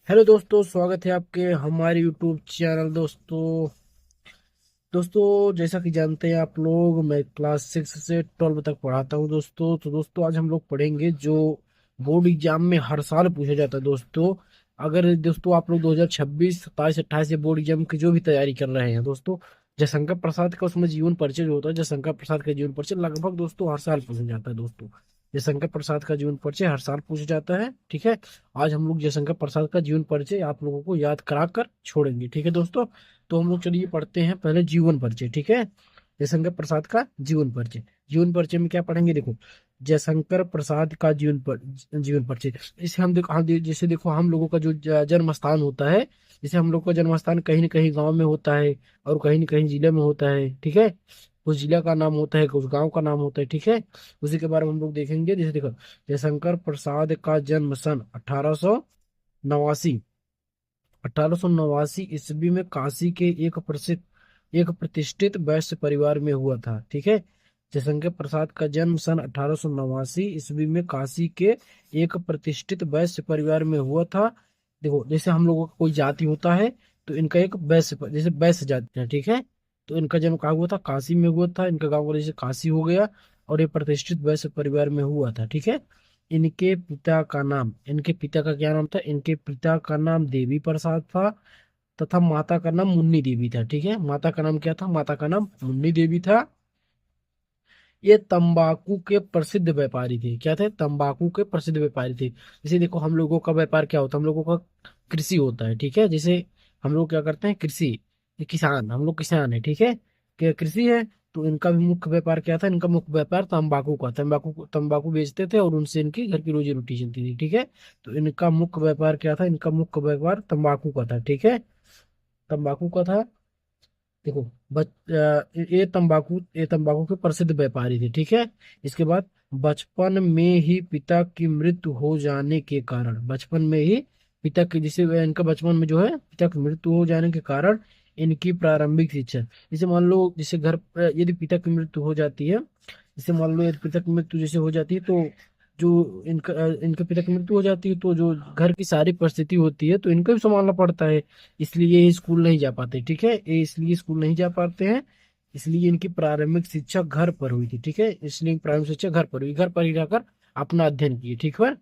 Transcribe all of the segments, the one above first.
Hello दोस्तों, स्वागत है आपके हमारे यूट्यूब चैनल। दोस्तों जैसा कि जानते हैं आप लोग, मैं क्लास 6 से 12 तक पढ़ाता हूं दोस्तों। तो दोस्तों आज हम लोग पढ़ेंगे जो बोर्ड एग्जाम में हर साल पूछा जाता है दोस्तों। अगर दोस्तों आप लोग 2026, 27, 28 से बोर्ड एग्जाम की जो भी तैयारी कर रहे हैं दोस्तों, जयशंकर प्रसाद का उसमें जीवन परिचय जो होता है, जयशंकर प्रसाद का जीवन परिचय लगभग दोस्तों हर साल पूछा जाता है दोस्तों। जयशंकर प्रसाद का जीवन परिचय हर साल पूछा जाता है, ठीक है। आज हम लोग जयशंकर प्रसाद का जीवन परिचय आप लोगों को याद करा कर छोड़ेंगे, ठीक है दोस्तों। तो हम लोग चलिए पढ़ते हैं पहले जीवन परिचय, ठीक है। जयशंकर प्रसाद का जीवन परिचय। जीवन परिचय में क्या पढ़ेंगे, देखो। जयशंकर प्रसाद का जीवन परिचय। इसे जैसे देखो, हम लोगों का जो जन्म स्थान होता है, जैसे हम लोग का जन्म स्थान कहीं न कहीं गांव में होता है और कहीं न कहीं जिले में होता है, ठीक है। कुछ जिला का नाम होता है, कुछ गांव का नाम होता है, ठीक है। उसी के बारे में हम लोग देखेंगे। जैसे देखो, जयशंकर प्रसाद का जन्म सन 1889 1889 ईस्वी में काशी के एक प्रतिष्ठित वैश्य परिवार में हुआ था, ठीक है। जयशंकर प्रसाद का जन्म सन 1889 ईस्वी में काशी के एक प्रतिष्ठित वैश्य परिवार में हुआ था। देखो, जैसे हम लोगों का कोई जाति होता है, तो इनका एक जैसे वैश्य जाति है, ठीक है। तो इनका जन्म कहाँ हुआ था? काशी में हुआ था। इनका गाँव का जैसे काशी हो गया, और ये प्रतिष्ठित वैश्य परिवार में हुआ था, ठीक है। इनके पिता का क्या नाम था? इनके पिता का नाम देवी प्रसाद था, तथा माता का नाम मुन्नी देवी था, ठीक है। माता का नाम क्या था? माता का नाम मुन्नी देवी था। ये तंबाकू के प्रसिद्ध व्यापारी थे। क्या थे? तंबाकू के प्रसिद्ध व्यापारी थे। जैसे देखो, हम लोगों का व्यापार क्या होता है? हम लोगों का कृषि होता है, ठीक है। जैसे हम लोग क्या करते हैं? कृषि। ये किसान, हम लोग किसान है, ठीक है। क्या कृषि है? तो इनका भी मुख्य व्यापार क्या था? इनका मुख्य व्यापार तंबाकू का। तंबाकू बेचते थे और उनसे इनकी घर की रोजी रोटी चलती थी, ठीक है। तो इनका मुख्य व्यापार क्या था? इनका मुख्य व्यापार तंबाकू का था, ठीक है। तंबाकू का था। देखो, ये तंबाकू के प्रसिद्ध व्यापारी थे, ठीक है। इसके बाद बचपन में ही पिता की मृत्यु हो जाने के कारण, बचपन में ही पिता की जिसे इनका बचपन में जो है पिता की मृत्यु हो जाने के कारण इनकी प्रारंभिक शिक्षा, जैसे मान लो, जैसे यदि पिता की मृत्यु हो जाती है, जैसे मान लो यदि पिता की मृत्यु जैसे हो जाती है, तो जो इनके पिता की मृत्यु हो जाती है, तो जो घर की सारी परिस्थिति होती है तो इनको भी संभालना पड़ता है। इसलिए ये स्कूल नहीं जा पाते, ठीक है। ये इसलिए स्कूल नहीं जा पाते हैं। इसलिए इनकी प्रारंभिक शिक्षा घर पर हुई थी, ठीक है। इसलिए प्रारंभिक शिक्षा घर पर हुई, घर पर ही रहकर अपना अध्ययन किए, ठीक है।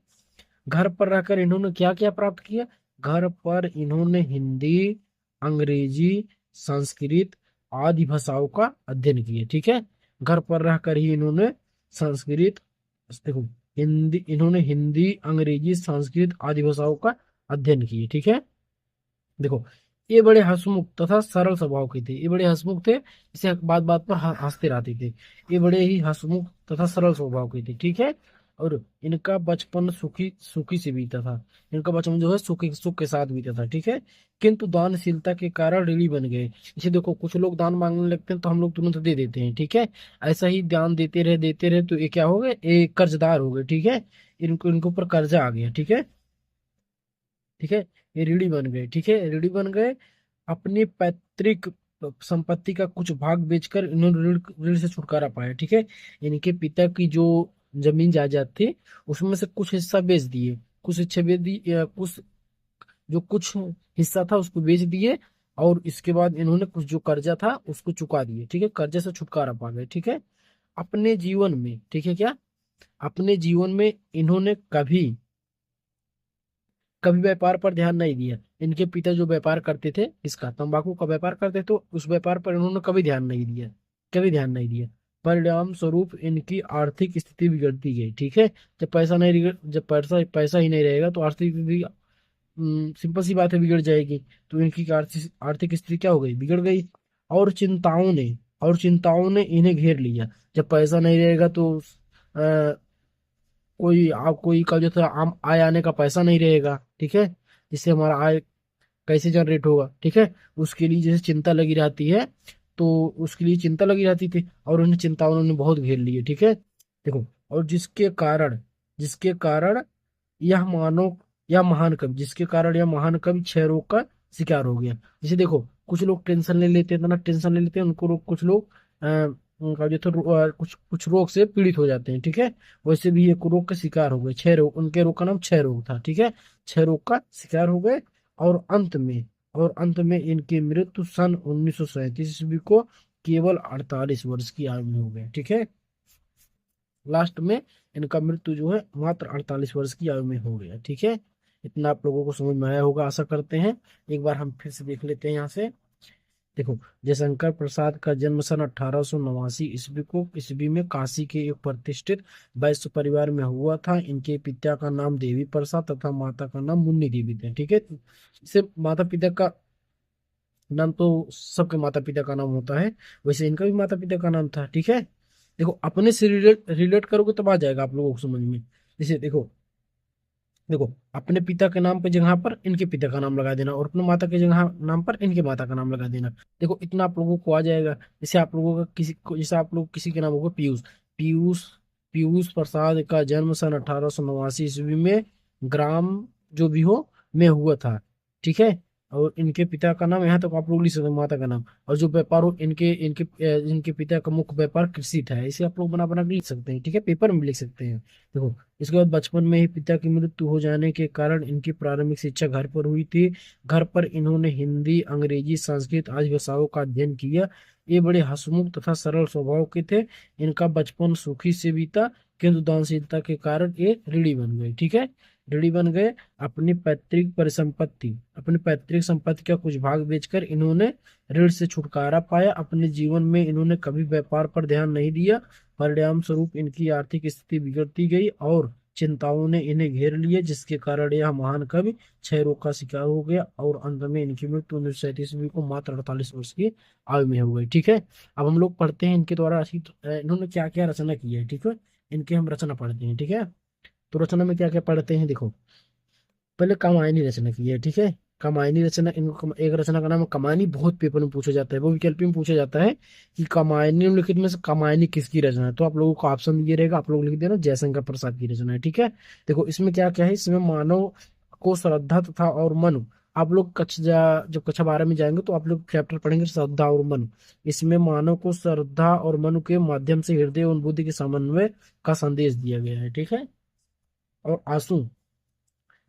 घर पर रहकर इन्होंने क्या क्या प्राप्त किया? घर पर इन्होंने हिंदी, अंग्रेजी, संस्कृत आदि भाषाओं का अध्ययन किया, ठीक है। घर पर रहकर ही इन्होंने संस्कृत, देखो, हिंदी, अंग्रेजी, संस्कृत आदि भाषाओं का अध्ययन किए, ठीक है। देखो, ये बड़े हंसमुख तथा सरल स्वभाव के थे। ये बड़े हंसमुख थे, इसे बात बात पर हंसते रहते थे। ये बड़े ही हंसमुख तथा सरल स्वभाव के थे, ठीक है। और इनका बचपन सुखी सुखी से बीता था। इनका बचपन जो है सुख के साथ बीता था, ठीक है। किंतु दानशीलता के कारण ऋणी बन गए। इसे देखो, कुछ लोग दान मांगने लगते हैं तो हम लोग तुरंत दे देते हैं, ठीक है। ऐसा ही दान देते रहे तो ये क्या हो गए? ये कर्जदार हो गए, ठीक है। इनको इनके ऊपर कर्जा आ गया, ठीक है। ठीक है। ये ऋणी बन गए, ठीक है, ऋणी बन गए। अपनी पैतृक संपत्ति का कुछ भाग बेचकर इन्होंने ऋण ऋण से छुटकारा पाया, ठीक है। इनके पिता की जो जमीन जायदाद थी, उसमें से कुछ हिस्सा बेच दिए, कुछ हिस्से बेच दिए, कुछ हिस्सा था उसको बेच दिए। और इसके बाद इन्होंने कुछ जो कर्जा था उसको चुका दिए, ठीक है। कर्जे से छुटकारा पा गए, ठीक है। अपने जीवन में, ठीक है, क्या अपने जीवन में इन्होंने कभी कभी व्यापार पर ध्यान नहीं दिया। इनके पिता जो व्यापार करते थे, इसका तंबाकू का व्यापार करते थे, तो उस व्यापार पर इन्होंने कभी ध्यान नहीं दिया, कभी ध्यान नहीं दिया। परिणाम स्वरूप इनकी आर्थिक स्थिति बिगड़ती गई, ठीक है। जब पैसा पैसा ही नहीं रहेगा तो आर्थिक स्थिति, सिंपल सी बात है, बिगड़ जाएगी। तो इनकी आर्थिक आर्थिक स्थिति क्या हो गई? बिगड़ गई। और चिंताओं ने इन्हें घेर लिया। जब पैसा नहीं रहेगा तो कोई का जो था आम आय आने का पैसा नहीं रहेगा, ठीक है। जिससे हमारा आय कैसे जनरेट होगा, ठीक है। उसके लिए जैसे चिंता लगी रहती है, तो उसके लिए चिंता लगी रहती थी, और उन्हें चिंता उन्होंने बहुत घेर ली है, ठीक है। देखो, और जिसके कारण यह मानो यह महान कवि जिसके कारण यह महान कवि क्षय रोग का शिकार हो गया। जैसे देखो, कुछ लोग टेंशन ले लेते हैं, इतना टेंशन ले लेते हैं, कुछ लोग उनका जो था कुछ कुछ रोग से पीड़ित हो जाते हैं, ठीक है। वैसे भी एक रोग का शिकार हो गए, क्षय रोग। उनके रोग का नाम क्षय रोग था, ठीक है। क्षय रोग का शिकार हो गए। और अंत में इनकी मृत्यु सन 1937 ईस्वी को केवल 48 वर्ष की आयु में हो गई। ठीक है, लास्ट में इनका मृत्यु जो है मात्र 48 वर्ष की आयु में हो गया। ठीक है, इतना आप लोगों को समझ में आया होगा आशा करते हैं। एक बार हम फिर से देख लेते हैं यहाँ से। देखो, जयशंकर प्रसाद का जन्म सन 1889 ईस्वी में काशी के एक प्रतिष्ठित वैश्य परिवार में हुआ था। इनके पिता का नाम देवी प्रसाद तथा माता का नाम मुन्नी देवी थे। ठीक है, इसे माता पिता का नाम तो सबके माता पिता का नाम होता है, वैसे इनका भी माता पिता का नाम था। ठीक है, देखो अपने से रिलेट करोगे तब आ जाएगा आप लोगों को समझ में। जैसे देखो देखो अपने पिता के नाम पे जगह पर इनके पिता का नाम लगा देना, और अपने माता के जगह नाम पर इनके माता का नाम लगा देना। देखो इतना आप लोगों को आ जाएगा। जैसे आप लोगों का किसी को, जैसे आप लोग किसी के नाम होगा पीयूष। पीयूष पीयूष प्रसाद का जन्म सन 1889 ईस्वी में ग्राम जो भी हो में हुआ था। ठीक है, और इनके पिता का नाम, यहाँ तक आप लोग लिख सकते हैं माता का नाम, और जो व्यापार हो इनके इनके इनके पिता का मुख्य व्यापार कृषि था। इसे आप लोग बना बना के लिख सकते हैं। ठीक है, पेपर में भी लिख सकते हैं। देखो, इसके बाद बचपन में ही पिता की मृत्यु हो जाने के कारण इनकी प्रारंभिक शिक्षा घर पर हुई थी। घर पर इन्होंने हिंदी, अंग्रेजी, संस्कृत आदि भाषाओं का अध्ययन किया। ये बड़े हंसमुख तथा सरल स्वभाव के थे। इनका बचपन सुखी से बीता, किंतु दानशीलता के कारण ये ऋणी बन गए। ठीक है, ऋणी बन गए। अपनी पैतृक संपत्ति का कुछ भाग बेचकर इन्होंने ऋण से छुटकारा पाया। अपने जीवन में इन्होंने कभी व्यापार पर ध्यान नहीं दिया। परिणाम स्वरूप इनकी आर्थिक स्थिति बिगड़ती गई और चिंताओं ने इन्हें घेर लिया, जिसके कारण यह महान कवि क्षय रोग का शिकार हो गया और अंत में इनकी मृत्यु 1937 को मात्र 48 वर्ष की आयु में हो गई। ठीक है, अब हम लोग पढ़ते हैं इनके द्वारा इन्होंने क्या क्या रचना की है। ठीक है, इनके हम रचना पढ़ते हैं। ठीक है, तो रचना में क्या क्या पढ़ते हैं। देखो, पहले कामायनी रचना की है। ठीक है, कामायनी रचना, एक रचना का नाम है कमायनी। बहुत पेपर में पूछा जाता है, वो विकल्प में पूछा जाता है कि कामायनी निम्नलिखित में से कामायनी किसकी रचना है। तो आप लोगों को ऑप्शन दिए रहेगा, आप लोग लिख देना जयशंकर प्रसाद की रचना है। ठीक है, देखो इसमें क्या क्या है। इसमें मानव को श्रद्धा तथा और मन, आप लोग जब कक्षा 12 में जाएंगे तो आप लोग चैप्टर पढ़ेंगे श्रद्धा और मन। इसमें मानव को श्रद्धा और मन के माध्यम से हृदय और बुद्धि के समन्वय का संदेश दिया गया है। ठीक है, और आंसू,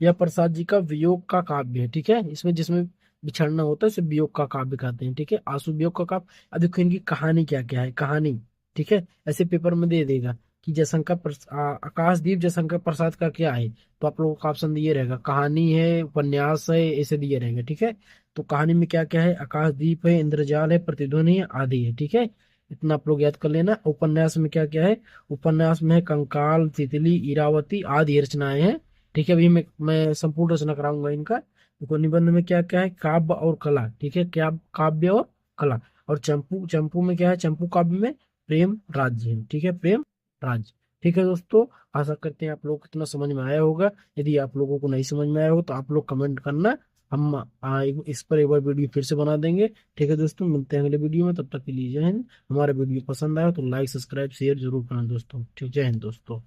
यह प्रसाद जी का वियोग का काव्य है। ठीक है, इसमें जिसमें बिछड़ना होता है उसे वियोग का काव्य कहते हैं। ठीक है, आंसू वियोग का काव्य। अब देखो इनकी कहानी क्या क्या है, कहानी। ठीक है, ऐसे पेपर में दे देगा कि आकाशदीप जयशंकर प्रसाद का क्या है, तो आप लोगों का ऑप्शन दिए रहेगा कहानी है, उपन्यास है, ऐसे दिए रहेंगे। ठीक है, तो कहानी में क्या क्या है, आकाशदीप है, इंद्रजाल है, प्रतिध्वनि है, आदि है। ठीक है, इतना आप लोग याद कर लेना। उपन्यास में क्या क्या है, उपन्यास में है कंकाल, तितली, इरावती आदि रचनाएं हैं। ठीक है, अभी मैं संपूर्ण रचना कराऊंगा इनका। देखो निबंध में क्या क्या है, काव्य और कला। ठीक है, क्या काव्य और कला। और चंपू चंपू में क्या है, चंपू काव्य में प्रेम राज्य है। ठीक है, प्रेम राज्य। ठीक है दोस्तों, आशा करते हैं आप लोग को इतना समझ में आया होगा। यदि आप लोगों को नहीं समझ में आया हो तो आप लोग कमेंट करना, हम इस पर एक बार वीडियो फिर से बना देंगे। ठीक है दोस्तों, मिलते हैं अगले वीडियो में, तब तक के लिए जय हिंद। हमारा वीडियो पसंद आया तो लाइक, सब्सक्राइब, शेयर जरूर करना दोस्तों। ठीक, जय हिंद दोस्तों।